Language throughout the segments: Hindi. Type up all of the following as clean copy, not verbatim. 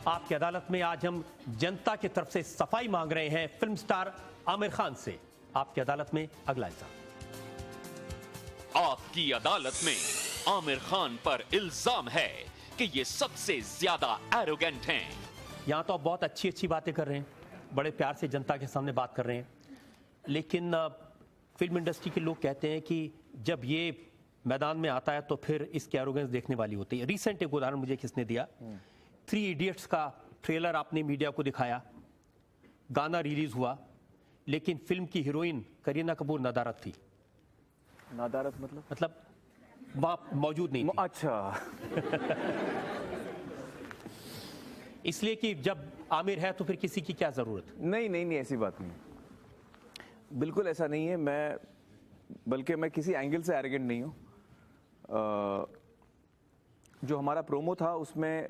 आपकी अदालत में आज हम जनता की तरफ से सफाई मांग रहे हैं फिल्म स्टार आमिर खान से। आपकी अदालत में अगला इल्जाम। आपकी अदालत में आमिर खान पर इल्जाम है कि ये सबसे ज्यादा एरोगेंट हैं। यहां तो आप बहुत अच्छी अच्छी बातें कर रहे हैं, बड़े प्यार से जनता के सामने बात कर रहे हैं, लेकिन फिल्म इंडस्ट्री के लोग कहते हैं कि जब ये मैदान में आता है तो फिर इसकी एरोगेंस देखने वाली होती है। रिसेंट एक उदाहरण मुझे किसने दिया, 3 इडियट्स का ट्रेलर आपने मीडिया को दिखाया, गाना रिलीज हुआ, लेकिन फिल्म की हीरोइन करीना कपूर नदारत थी। नदारत मतलब वहां मौजूद नहीं थी। अच्छा इसलिए कि जब आमिर है तो फिर किसी की क्या जरूरत। नहीं, ऐसी बात नहीं, बिल्कुल ऐसा नहीं है। बल्कि मैं किसी एंगल से एरोगेंट नहीं हूँ। जो हमारा प्रोमो था उसमें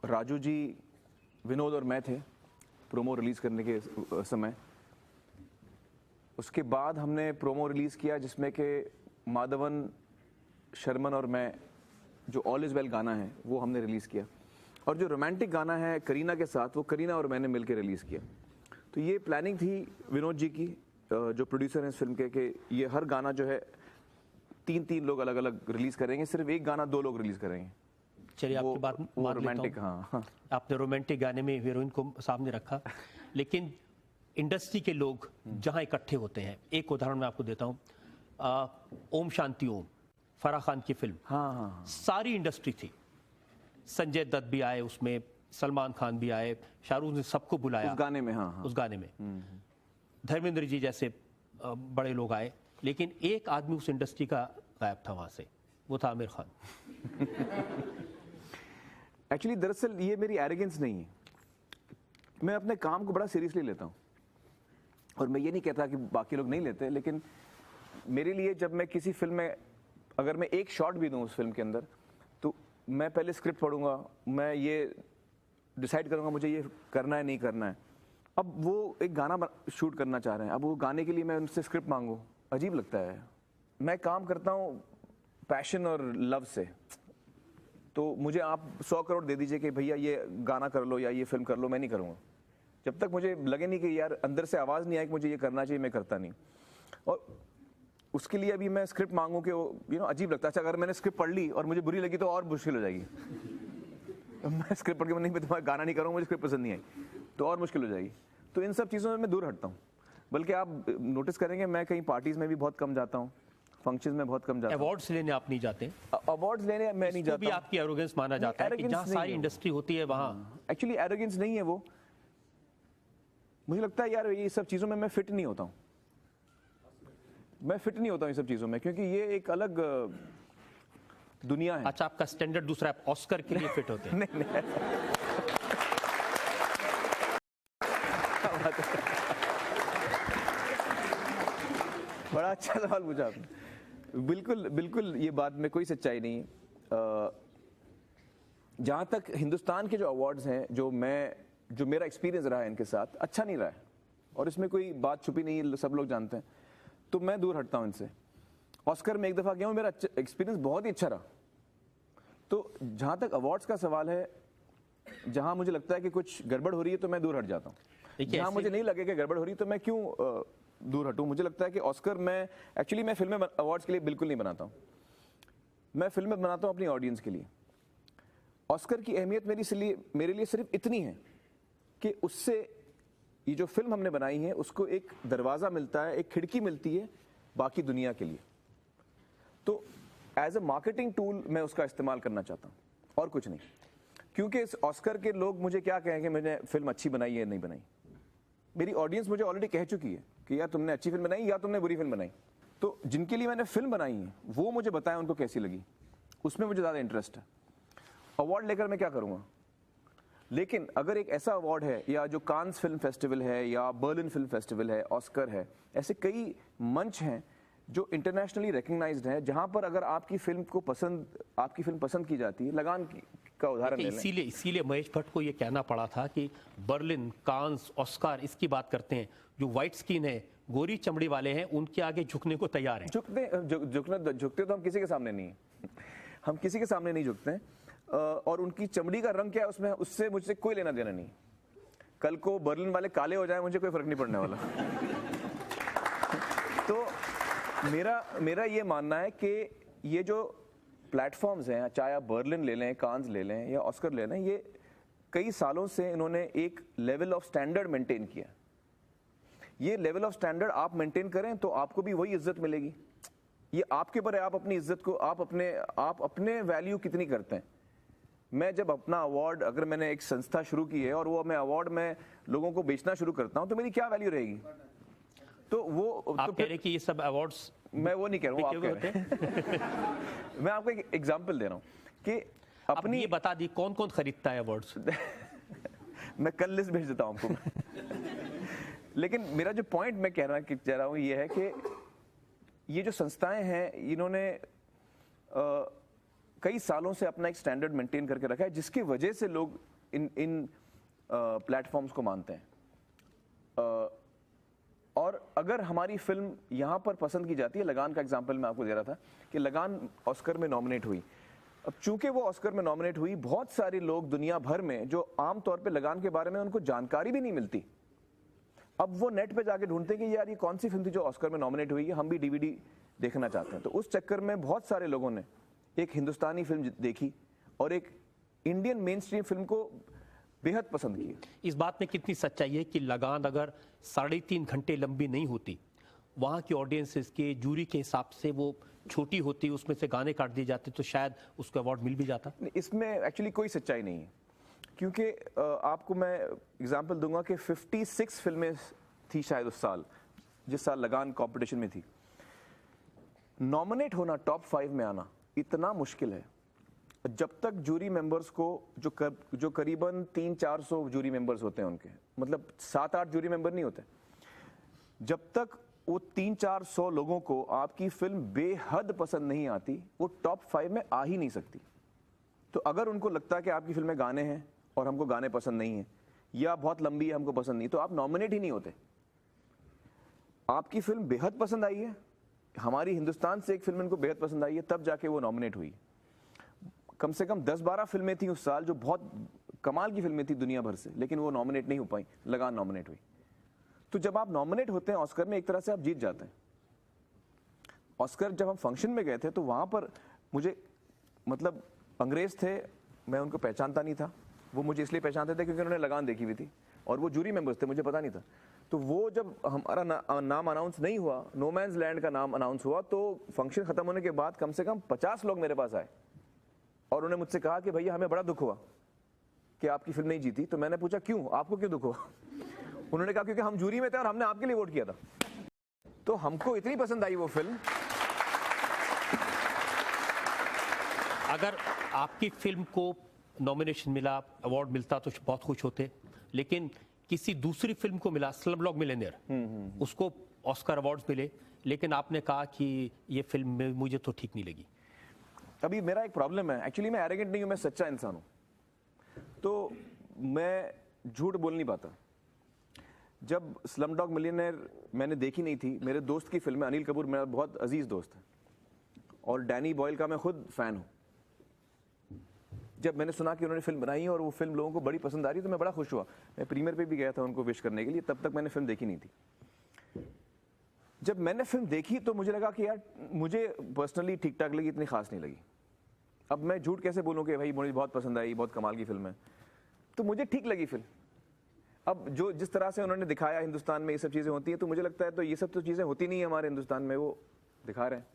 राजू जी, विनोद और मैं थे प्रोमो रिलीज करने के समय। उसके बाद हमने प्रोमो रिलीज किया जिसमें कि माधवन, शर्मन और मैं, जो ऑल इज वेल गाना है वो हमने रिलीज किया, और जो रोमांटिक गाना है करीना के साथ वो करीना और मैंने मिलकर रिलीज किया। तो ये प्लानिंग थी विनोद जी की, जो प्रोड्यूसर हैं इस फिल्म के, कि ये हर गाना जो है 3 लोग अलग अलग रिलीज करेंगे, सिर्फ एक गाना 2 लोग रिलीज करेंगे। चलिए आपकी बात मान रोमांटिक, हाँ, आपने रोमांटिक गाने में हीरोइन को सामने रखा, लेकिन इंडस्ट्री के लोग जहां इकट्ठे होते हैं, एक उदाहरण मैं आपको देता हूं, ओम शांति ओम, फराह खान की फिल्म, हाँ, सारी इंडस्ट्री थी, संजय दत्त भी आए उसमें, सलमान खान भी आए, शाहरुख ने सबको बुलाया उस गाने में, हाँ। उस गाने में धर्मेंद्र जी जैसे बड़े लोग आए, लेकिन एक आदमी उस इंडस्ट्री का गायब था वहां से, वो था आमिर खान। एक्चुअली दरअसल ये मेरी एरोगेंस नहीं है, मैं अपने काम को बड़ा सीरियसली लेता हूँ, और मैं ये नहीं कहता कि बाकी लोग नहीं लेते, लेकिन मेरे लिए जब मैं किसी फिल्म में अगर मैं एक शॉट भी दूं उस फिल्म के अंदर, तो मैं पहले स्क्रिप्ट पढ़ूंगा, मैं ये डिसाइड करूंगा मुझे ये करना है नहीं करना है। अब वो एक गाना शूट करना चाह रहे हैं, अब वो गाने के लिए मैं उनसे स्क्रिप्ट मांगूं, अजीब लगता है। मैं काम करता हूँ पैशन और लव से, तो मुझे आप 100 करोड़ दे दीजिए कि भैया ये गाना कर लो या ये फिल्म कर लो, मैं नहीं करूँगा जब तक मुझे लगे नहीं कि यार अंदर से आवाज़ नहीं आए कि मुझे ये करना चाहिए, मैं करता नहीं। और उसके लिए अभी मैं स्क्रिप्ट मांगूं कि अजीब लगता है। अच्छा, अगर मैंने स्क्रिप्ट पढ़ ली और मुझे बुरी लगी तो और मुश्किल हो जाएगी। मैं स्क्रिप्ट पढ़ के नहीं, मैं तुम्हारा गाना नहीं करूँगा, मुझे स्क्रिप्ट पसंद नहीं आई तो और मुश्किल हो जाएगी। तो इन सब चीज़ों में मैं दूर हटता हूँ। बल्कि आप नोटिस करेंगे मैं कहीं पार्टीज में भी बहुत कम जाता हूँ, फंक्शन में बहुत कम जाता हूँ। अवार्ड्स लेने आप नहीं जाते? अवार्ड्स लेने मैं नहीं जाता। भी आपकी एरोगेंस माना जाता है कि जहाँ सारी इंडस्ट्री होती है वहाँ। एक्चुअली एरोगेंस नहीं है वो, मुझे लगता है यार ये सब चीज़ों में मैं फिट नहीं होता हूँ, मैं फिट नहीं होता हूँ ये सब चीज़ों में, क्योंकि ये एक अलग दुनिया है। अच्छा, आपका स्टैंडर्ड दूसरा है, ऑस्कर के लिए फिट होते हैं? नहीं। बड़ा अच्छा सवाल पूछा आपने। बिल्कुल ये बात में कोई सच्चाई नहीं है। जहाँ तक हिंदुस्तान के जो अवार्ड्स हैं, जो मेरा एक्सपीरियंस रहा है इनके साथ, अच्छा नहीं रहा है, और इसमें कोई बात छुपी नहीं है, सब लोग जानते हैं, तो मैं दूर हटता हूँ इनसे। ऑस्कर में एक दफ़ा गया हूँ, मेरा एक्सपीरियंस बहुत ही अच्छा रहा। तो जहाँ तक अवार्ड्स का सवाल है, जहाँ मुझे लगता है कि कुछ गड़बड़ हो रही है तो मैं दूर हट जाता हूँ। जहाँ मुझे नहीं लगे कि गड़बड़ हो रही है तो मैं क्यों दूर हटूँ। मुझे लगता है कि ऑस्कर मैं फिल्में अवार्ड्स के लिए बिल्कुल नहीं बनाता हूँ, मैं फिल्में बनाता हूँ अपनी ऑडियंस के लिए। ऑस्कर की अहमियत मेरे लिए सिर्फ इतनी है कि उससे ये जो फिल्म हमने बनाई है उसको एक दरवाज़ा मिलता है, एक खिड़की मिलती है बाकी दुनिया के लिए। तो एज अ मार्केटिंग टूल मैं उसका इस्तेमाल करना चाहता हूँ, और कुछ नहीं। क्योंकि इस ऑस्कर के लोग मुझे क्या कहेंगे मैंने फिल्म अच्छी बनाई है नहीं बनाई, मेरी ऑडियंस मुझे ऑलरेडी कह चुकी है कि यार तुमने अच्छी फिल्म बनाई या तुमने बुरी फिल्म बनाई। तो जिनके लिए मैंने फिल्म बनाई है वो मुझे बताएं उनको कैसी लगी, उसमें मुझे ज़्यादा इंटरेस्ट है। अवार्ड लेकर मैं क्या करूँगा? लेकिन अगर एक ऐसा अवार्ड है, या जो कांस फिल्म फेस्टिवल है, या बर्लिन फिल्म फेस्टिवल है, ऑस्कर है, ऐसे कई मंच हैं जो इंटरनेशनली रिकग्नाइज्ड है, जहां पर अगर आपकी फिल्म पसंद की जाती है। लगान का उदाहरण ले लें। इसीलिए महेश भट्ट को ये कहना पड़ा था कि बर्लिन, कांस, ऑस्कर इसकी बात करते हैं, जो व्हाइट स्किन है, गोरी चमड़ी वाले हैं, उनके आगे झुकने को तैयार हैं। झुकते तो हम किसी के सामने नहीं, हम किसी के सामने नहीं झुकते हैं। और उनकी चमड़ी का रंग क्या है उसमें, उससे मुझसे कोई लेना देना नहीं। कल को बर्लिन वाले काले हो जाए मुझे कोई फर्क नहीं पड़ने वाला। तो मेरा ये मानना है कि ये जो प्लेटफॉर्म्स हैं, चाहे आप बर्लिन ले लें, कांस ले लें या ऑस्कर ले लें, ये कई सालों से इन्होंने एक लेवल ऑफ स्टैंडर्ड मेंटेन किया। ये लेवल ऑफ स्टैंडर्ड आप मेंटेन करें तो आपको भी वही इज्जत मिलेगी। ये आपके ऊपर है, आप अपनी इज्जत को, आप अपने वैल्यू कितनी करते हैं। मैं जब अपना अवार्ड, अगर मैंने एक संस्था शुरू की है और वो मैं अवार्ड में लोगों को बेचना शुरू करता हूं तो मेरी क्या वैल्यू रहेगी? तो वो आप तो कह रहे हैं कि ये सब अवार्ड्स, मैं वो नहीं कह रहा हूँ, आप कह रहे हैं। मैं आपको एक एग्जांपल दे रहा हूँ कि अपनी ये बता दी कौन कौन खरीदता है अवार्ड्स। मैं कल लिस्ट भेज देता हूँ आपको। लेकिन मेरा जो पॉइंट मैं कह रहा हूँ ये है कि ये जो संस्थाएं हैं इन्होंने कई सालों से अपना एक स्टैंडर्ड मेंटेन करके रखा है, जिसकी वजह से लोग इन प्लेटफॉर्म्स को मानते हैं। और अगर हमारी फिल्म यहाँ पर पसंद की जाती है, लगान का एग्जांपल मैं आपको दे रहा था कि लगान ऑस्कर में नॉमिनेट हुई। अब चूंकि वो ऑस्कर में नॉमिनेट हुई, बहुत सारे लोग दुनिया भर में जो आमतौर पे लगान के बारे में उनको जानकारी भी नहीं मिलती, अब वो नेट पे जाके ढूंढते हैं कि यार ये कौन सी फिल्म थी जो ऑस्कर में नॉमिनेट हुई है, हम भी डीवीडी देखना चाहते हैं। तो उस चक्कर में बहुत सारे लोगों ने एक हिंदुस्तानी फिल्म देखी और एक इंडियन मेन स्ट्रीम फिल्म को बेहद पसंद की। इस बात में कितनी सच्चाई है कि लगान अगर 3.5 घंटे लंबी नहीं होती, वहाँ की ऑडियंसेस के जूरी के हिसाब से वो छोटी होती, उसमें से गाने काट दिए जाते तो शायद उसको अवार्ड मिल भी जाता? इसमें एक्चुअली कोई सच्चाई नहीं है, क्योंकि आपको मैं एग्जांपल दूंगा कि 56 फिल्में थी शायद उस साल, जिस साल लगान कंपटीशन में थी। नॉमिनेट होना, टॉप 5 में आना इतना मुश्किल है। जब तक जूरी मेंबर्स को जो करीबन 300-400 जूरी मेंबर्स होते हैं उनके, मतलब 7-8 जूरी मेंबर नहीं होते, जब तक वो 300-400 लोगों को आपकी फिल्म बेहद पसंद नहीं आती, वो टॉप 5 में आ ही नहीं सकती। तो अगर उनको लगता है कि आपकी फिल्म में गाने हैं और हमको गाने पसंद नहीं है, या बहुत लंबी है हमको पसंद नहीं, तो आप नॉमिनेट ही नहीं होते। आपकी फिल्म बेहद पसंद आई है, हमारी हिंदुस्तान से एक फिल्म इनको बेहद पसंद आई है, तब जाके वो नॉमिनेट हुई। कम से कम 10-12 फिल्में थी उस साल जो बहुत कमाल की फिल्में थी दुनिया भर से, लेकिन वो नॉमिनेट नहीं हो पाई, लगान नॉमिनेट हुई। तो जब आप नॉमिनेट होते हैं ऑस्कर में, एक तरह से आप जीत जाते हैं। ऑस्कर जब हम फंक्शन में गए थे तो वहां पर मुझे, मतलब अंग्रेज थे, मैं उनको पहचानता नहीं था, वो मुझे इसलिए पहचानते थे क्योंकि उन्होंने लगान देखी हुई थी और वो जूरी मेंबर्स थे, मुझे पता नहीं था। तो वो जब हमारा नाम अनाउंस नहीं हुआ, नो मैन्स लैंड का नाम अनाउंस हुआ, तो फंक्शन खत्म होने के बाद कम से कम 50 लोग मेरे पास आए और उन्होंने मुझसे कहा कि भैया हमें बड़ा दुख हुआ कि आपकी फिल्म नहीं जीती। तो मैंने पूछा क्यों, आपको क्यों दुख हुआ? उन्होंने कहा क्योंकि हम जूरी में थे और हमने आपके लिए वोट किया था। तो हमको इतनी पसंद आई वो फिल्म। अगर आपकी फिल्म को नॉमिनेशन मिला, अवार्ड मिलता तो बहुत खुश होते, लेकिन किसी दूसरी फिल्म को मिला, स्लमडॉग मिलियनेयर, उसको ऑस्कर अवार्ड्स मिले, लेकिन आपने कहा कि ये फिल्म मुझे तो ठीक नहीं लगी। अभी मेरा एक प्रॉब्लम है, एक्चुअली मैं एरोगेंट नहीं हूं, मैं सच्चा इंसान हूं, तो मैं झूठ बोल नहीं पाता। जब स्लमडॉग मिलियनेयर मैंने देखी नहीं थी, मेरे दोस्त की फिल्म है, अनिल कपूर मेरा बहुत अजीज दोस्त है और डैनी बॉयल का मैं खुद फैन हूं। जब मैंने सुना कि उन्होंने फिल्म बनाई है और वो फिल्म लोगों को बड़ी पसंद आ रही है तो मैं बड़ा खुश हुआ। मैं प्रीमियर पे भी गया था उनको विश करने के लिए, तब तक मैंने फिल्म देखी नहीं थी। जब मैंने फिल्म देखी तो मुझे लगा कि यार मुझे पर्सनली ठीक ठाक लगी, इतनी खास नहीं लगी। अब मैं झूठ कैसे बोलूं कि भाई मुझे बहुत पसंद आई, बहुत कमाल की फिल्म है, तो मुझे ठीक लगी फिल्म। अब जो जिस तरह से उन्होंने दिखाया हिंदुस्तान में ये सब चीजें होती हैं, तो मुझे लगता है तो ये सब तो चीजें होती नहीं है हमारे हिंदुस्तान में, वो दिखा रहे हैं।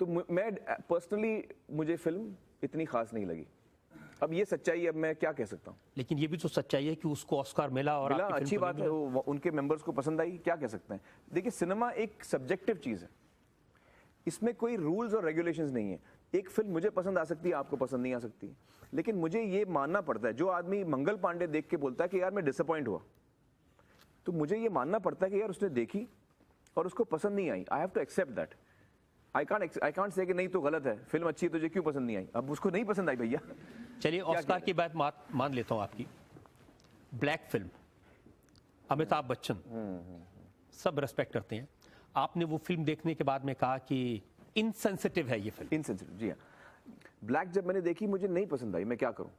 तो मैं पर्सनली, मुझे फिल्म इतनी खास नहीं लगी। अब ये सच्चाई है, अब मैं क्या कह सकता हूँ। लेकिन ये भी तो सच्चाई है कि उसको ऑस्कर मिला और आपकी फिल्म अच्छी को बात नहीं है, मिला। उनके मेंबर्स को पसंद आई, क्या कह सकते हैं। देखिए सिनेमा एक सब्जेक्टिव चीज है, इसमें कोई रूल्स और रेगुलेशंस नहीं है। एक फिल्म मुझे पसंद आ सकती है, आपको पसंद नहीं आ सकती, लेकिन मुझे ये मानना पड़ता है। जो आदमी मंगल पांडे देख के बोलता है कि यार मैं डिसअपॉइंट हुआ, तो मुझे ये मानना पड़ता है कि यार उसने देखी और उसको पसंद नहीं आई। I have to accept that. I can't say कि नहीं तो गलत है, फिल्म अच्छी है, तुझे क्यों पसंद नहीं आई। अब उसको नहीं पसंद आई भैया। चलिए ऑस्कर की बात मान लेता हूं आपकी। ब्लैक फिल्म, अमिताभ बच्चन, सब रेस्पेक्ट करते हैं, आपने वो फिल्म देखने के बाद में कहा कि इनसेंसिटिव है ये फिल्म। इनसेंसिटिव, जी हाँ। ब्लैक जब मैंने देखी मुझे नहीं पसंद आई, मैं क्या करूं।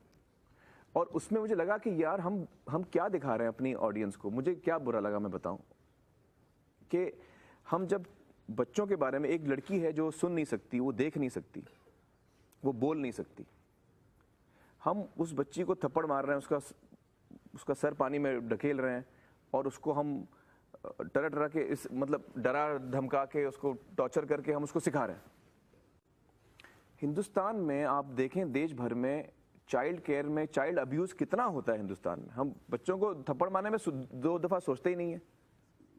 और उसमें मुझे लगा कि यार हम क्या दिखा रहे हैं अपनी ऑडियंस को। मुझे क्या बुरा लगा मैं बताऊं कि हम जब बच्चों के बारे में, एक लड़की है जो सुन नहीं सकती, वो देख नहीं सकती, वो बोल नहीं सकती, हम उस बच्ची को थप्पड़ मार रहे हैं, उसका सर पानी में ढकेल रहे हैं और उसको हम डरा के मतलब डरा धमका के उसको टॉर्चर करके हम उसको सिखा रहे हैं। हिंदुस्तान में आप देखें, देश भर में चाइल्ड केयर में चाइल्ड अब्यूज कितना होता है हिंदुस्तान में। हम बच्चों को थप्पड़ मारने में 2 दफा सोचते ही नहीं है,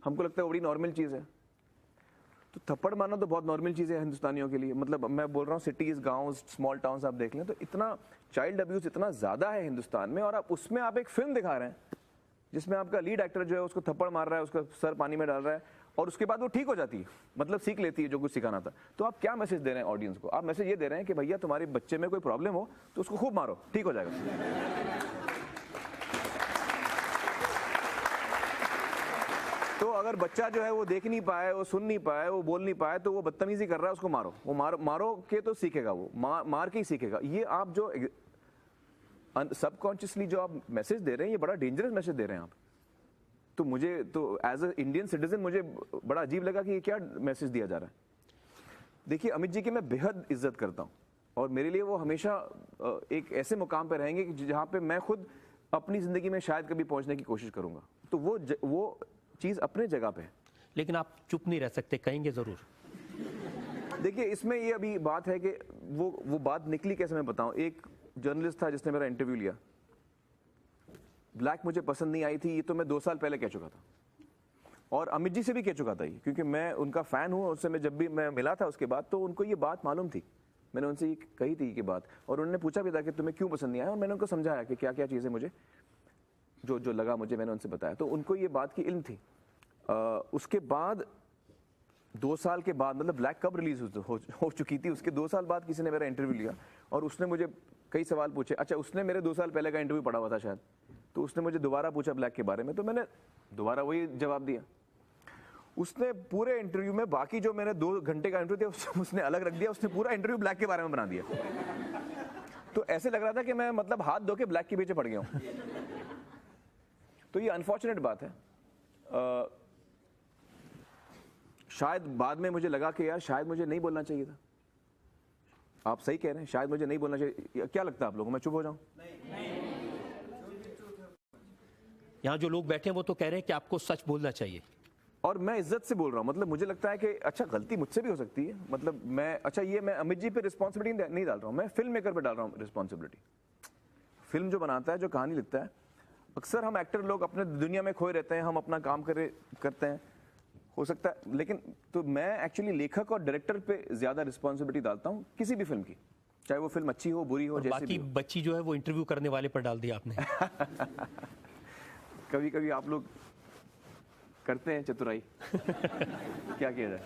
हमको लगता है बड़ी नॉर्मल चीज़ है। तो थप्पड़ मारना तो बहुत नॉर्मल चीज़ है हिंदुस्तानियों के लिए। मतलब मैं बोल रहा हूँ सिटीज़, गाँव, स्मॉल टाउन्स आप देख लें तो इतना चाइल्ड अब्यूज इतना ज़्यादा है हिंदुस्तान में, और आप उसमें आप एक फिल्म दिखा रहे हैं जिसमें आपका लीड एक्टर जो है उसको थप्पड़ मार रहा है, उसका सर पानी में डाल रहा है और उसके बाद वो ठीक हो जाती है, मतलब सीख लेती है जो कुछ सिखाना था। तो आप क्या मैसेज दे रहे हैं ऑडियंस को? आप मैसेज ये दे रहे हैं कि भैया तुम्हारे बच्चे में कोई प्रॉब्लम हो तो उसको खूब मारो, ठीक हो जाएगा। तो अगर बच्चा जो है वो देख नहीं पाए, वो सुन नहीं पाए, वो बोल नहीं पाए, तो वो बदतमीजी कर रहा है, उसको मारो। वो मारो के तो सीखेगा, वो मार के ही सीखेगा। ये आप जो सबकॉन्शियसली जो आप मैसेज दे रहे हैं, ये बड़ा डेंजरस मैसेज दे रहे हैं आप। तो मुझे तो एज अ इंडियन सिटीजन मुझे बड़ा अजीब लगा कि ये क्या मैसेज दिया जा रहा है। देखिए, अमित जी की मैं बेहद इज्जत करता हूँ और मेरे लिए वो हमेशा एक ऐसे मुकाम पर रहेंगे कि जहाँ पे मैं खुद अपनी जिंदगी में शायद कभी पहुँचने की कोशिश करूँगा। तो वो चीज़ अपने जगह पे है। लेकिन आप चुप नहीं रह सकते, कहेंगे जरूर। देखिए, इसमें ये अभी बात है कि वो बात निकली कैसे मैं बताऊं। एक जर्नलिस्ट था जिसने मेरा इंटरव्यू लिया, ब्लैक मुझे पसंद नहीं आई थी, ये तो मैं 2 साल पहले कह चुका था और अमित जी से भी कह चुका था ये, क्योंकि मैं उनका फैन हूँ। उससे मैं जब भी मैं मिला था उसके बाद तो उनको ये बात मालूम थी, मैंने उनसे ये कही थी ये बात, और उन्होंने पूछा भी था कि तुम्हें क्यों पसंद नहीं आया, और मैंने उनको समझाया कि क्या क्या चीज़ें मुझे जो लगा मुझे, मैंने उनसे बताया। तो उनको ये बात की इल्म थी। उसके बाद 2 साल के बाद, मतलब ब्लैक कब रिलीज हो चुकी थी, उसके 2 साल बाद किसी ने मेरा इंटरव्यू लिया और उसने मुझे कई सवाल पूछे। अच्छा, उसने मेरे 2 साल पहले का इंटरव्यू पढ़ा हुआ था शायद, तो उसने मुझे दोबारा पूछा ब्लैक के बारे में, तो मैंने दोबारा वही जवाब दिया। उसने पूरे इंटरव्यू में, बाकी जो मैंने 2 घंटे का इंटरव्यू था उसने अलग रख दिया, उसने पूरा इंटरव्यू ब्लैक के बारे में बना दिया। तो ऐसे लग रहा था कि मैं मतलब हाथ धो के ब्लैक के पीछे पड़ गया हूँ। तो ये अनफॉर्चुनेट बात है। शायद बाद में मुझे लगा कि यार शायद मुझे नहीं बोलना चाहिए था। आप सही कह रहे हैं, शायद मुझे नहीं बोलना चाहिए। क्या लगता है आप लोगों को, मैं चुप हो जाऊं? यहाँ जो लोग बैठे हैं वो तो कह रहे हैं कि आपको सच बोलना चाहिए, और मैं इज्जत से बोल रहा हूँ। मतलब मुझे लगता है कि अच्छा, गलती मुझसे भी हो सकती है। मतलब मैं अमित जी पे रिस्पॉन्सिबिलिटी नहीं डाल रहा हूँ, मैं फिल्म मेकर पे डाल रहा हूँ रिस्पॉन्सिबिलिटी। फिल्म जो बनाता है, जो कहानी लिखता है, अक्सर हम एक्टर लोग अपने दुनिया में खोए रहते हैं, हम अपना काम करते हैं, हो सकता है। लेकिन तो मैं एक्चुअली लेखक और डायरेक्टर पे ज्यादा रिस्पॉन्सिबिलिटी डालता हूँ किसी भी फिल्म की, चाहे वो फिल्म अच्छी हो बुरी हो, जैसे भी हो। बच्ची जो है वो इंटरव्यू करने वाले पर डाल दिया आपने। कभी कभी आप लोग करते हैं चतुराई। क्या किया जाए।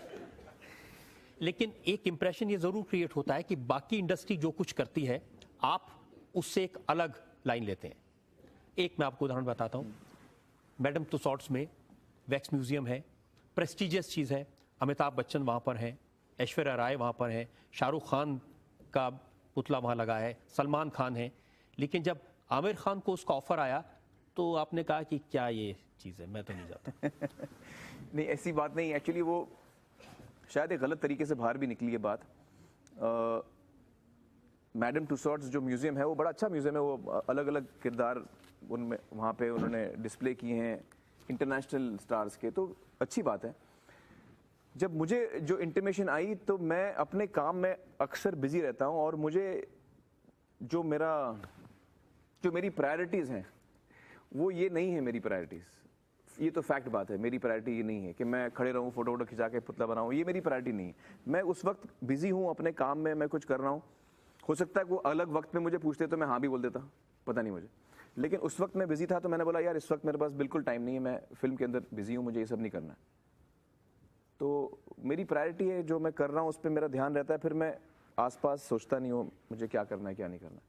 लेकिन एक इंप्रेशन ये जरूर क्रिएट होता है कि बाकी इंडस्ट्री जो कुछ करती है आप उससे एक अलग लाइन लेते हैं। एक मैं आपको उदाहरण बताता हूँ। मैडम तुसाड्स में वैक्स म्यूजियम है, प्रेस्टिजियस चीज़ है। अमिताभ बच्चन वहाँ पर हैं, ऐश्वर्या राय वहाँ पर है, शाहरुख खान का पुतला वहाँ लगा है, सलमान खान है। लेकिन जब आमिर खान को उसका ऑफर आया तो आपने कहा कि क्या ये चीज़ है, मैं तो नहीं जाता। नहीं, ऐसी बात नहीं। एक्चुअली वो शायद एक गलत तरीके से बाहर भी निकली है बात। मैडम तुसाड्स जो म्यूज़ियम है वो बड़ा अच्छा म्यूज़ियम है। वो अलग अलग किरदार उनमें वहाँ पे उन्होंने डिस्प्ले किए हैं इंटरनेशनल स्टार्स के, तो अच्छी बात है। जब मुझे जो इंटीमेशन आई तो मैं अपने काम में अक्सर बिजी रहता हूँ, और मुझे जो मेरी प्रायोरिटीज़ हैं वो ये नहीं है मेरी प्रायोरिटीज़। ये तो फैक्ट बात है, मेरी प्रायोरिटी ये नहीं है कि मैं खड़े रहूँ, फोटो वोटो खिंचा के पुतला बनाऊँ, ये मेरी प्रायोरिटी नहीं है। मैं उस वक्त बिजी हूँ अपने काम में, मैं कुछ कर रहा हूँ। हो सकता है वो अलग वक्त में मुझे पूछते तो मैं हाँ भी बोल देता, पता नहीं मुझे। लेकिन उस वक्त मैं बिजी था तो मैंने बोला यार इस वक्त मेरे पास बिल्कुल टाइम नहीं है, मैं फिल्म के अंदर बिजी हूँ, मुझे ये सब नहीं करना है। तो मेरी प्रायोरिटी है, जो मैं कर रहा हूँ उस पर मेरा ध्यान रहता है, फिर मैं आसपास सोचता नहीं हूँ मुझे क्या करना है क्या नहीं करना है।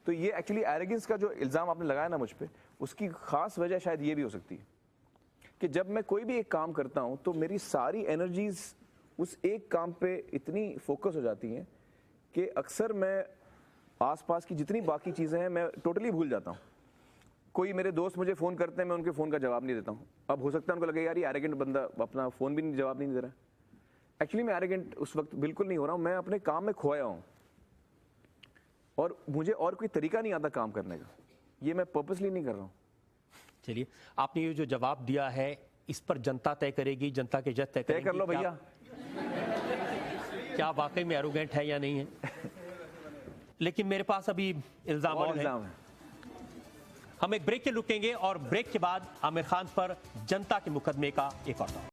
तो ये एक्चुअली एरोगेंस का जो इल्ज़ाम आपने लगाया ना मुझ पर, उसकी खास वजह शायद ये भी हो सकती है कि जब मैं कोई भी एक काम करता हूँ तो मेरी सारी एनर्जीज उस एक काम पे इतनी फोकस हो जाती हैं कि अक्सर मैं आसपास की जितनी बाकी चीज़ें हैं मैं टोटली भूल जाता हूँ। कोई मेरे दोस्त मुझे फ़ोन करते हैं, मैं उनके फ़ोन का जवाब नहीं देता हूँ। अब हो सकता है उनको लगे यार ये एरोगेंट बंदा अपना फ़ोन भी जवाब नहीं दे रहा है। एक्चुअली मैं एरोगेंट उस वक्त बिल्कुल नहीं हो रहा हूँ, मैं अपने काम में खोया हूँ और मुझे और कोई तरीका नहीं आता काम करने का। ये मैं पर्पसली नहीं कर रहा हूँ। चलिए, आपने ये जो जवाब दिया है इस पर जनता तय करेगी, जनता के जज तय करेंगे। तय कर लो भैया, क्या वाकई में एरोगेंट है या नहीं है। लेकिन मेरे पास अभी इल्जाम और है। हम एक ब्रेक के रुकेंगे और ब्रेक के बाद आमिर खान पर जनता के मुकदमे का एक और दौर।